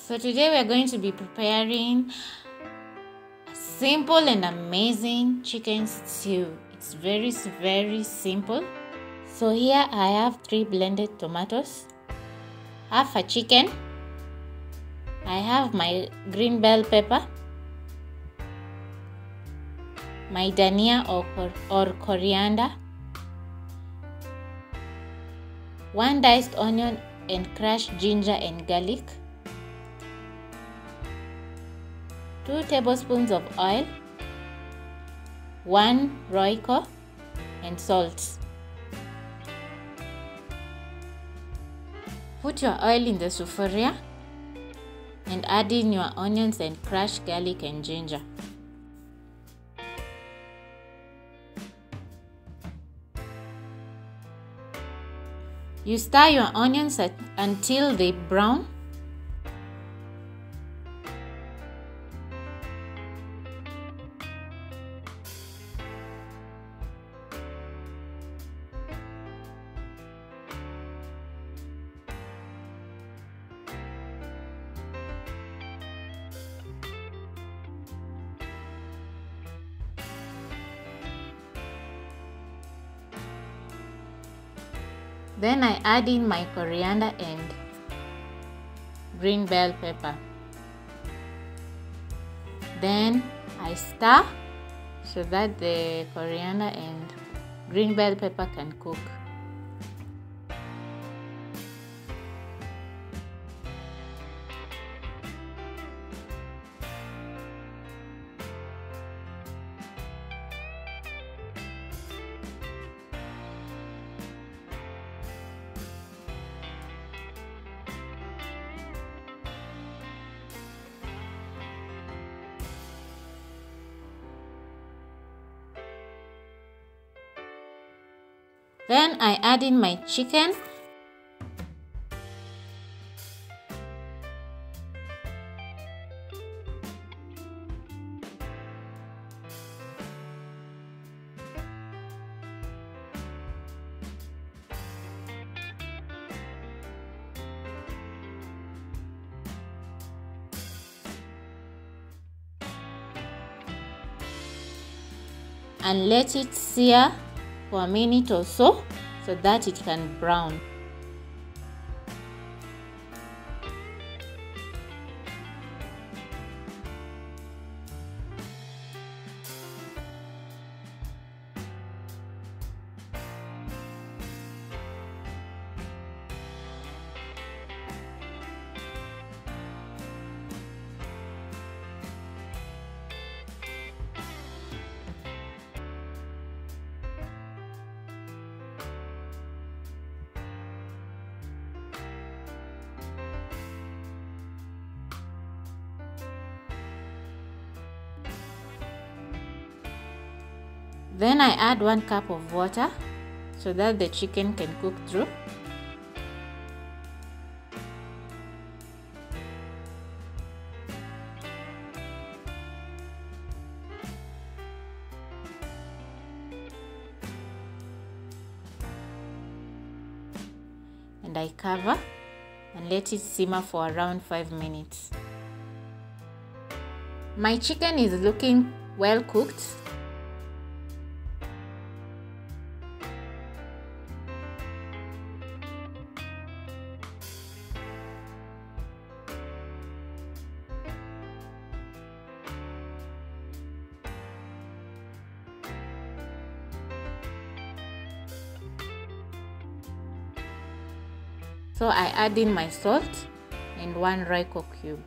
So today we are going to be preparing a simple and amazing chicken stew. It's very simple. So here I have 3 blended tomatoes, half a chicken, I have my green bell pepper, my dhania or coriander, 1 diced onion and crushed ginger and garlic, 2 tablespoons of oil, 1 royco and salt. Put your oil in the sufuria and add in your onions and crushed garlic and ginger. You stir your onions until they brown. Then I add in my coriander and green bell pepper. Then I stir so that the coriander and green bell pepper can cook. Then I add in my chicken. And let it sear for a minute or so that it can brown. Then I add 1 cup of water so that the chicken can cook through. And I cover and let it simmer for around 5 minutes. My chicken is looking well cooked. So I add in my salt and 1 royco cube.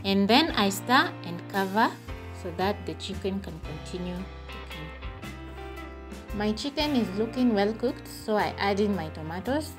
And then I stir and cover so that the chicken can continue cooking. My chicken is looking well cooked, so I add in my tomatoes.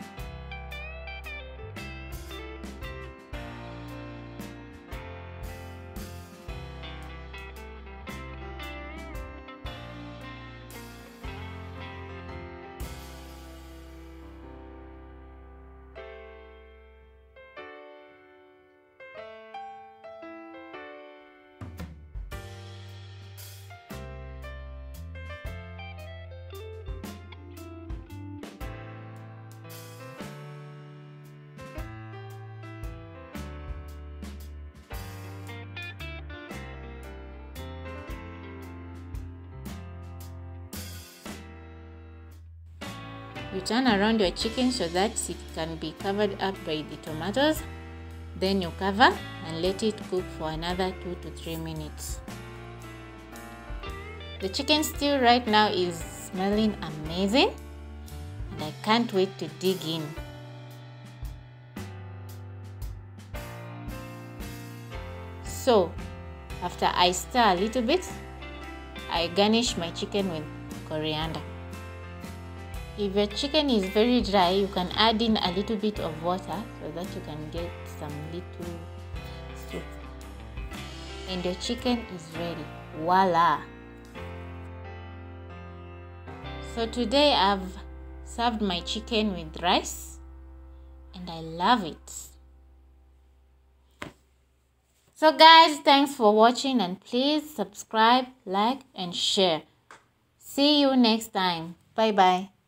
You turn around your chicken so that it can be covered up by the tomatoes. Then you cover and let it cook for another 2 to 3 minutes. The chicken stew right now is smelling amazing and I can't wait to dig in. So, after I stir a little bit, I garnish my chicken with coriander. If your chicken is very dry, you can add in a little bit of water so that you can get some little soup. And your chicken is ready. Voila! So today I've served my chicken with rice and I love it. So guys, thanks for watching and please subscribe, like and share. See you next time. Bye bye.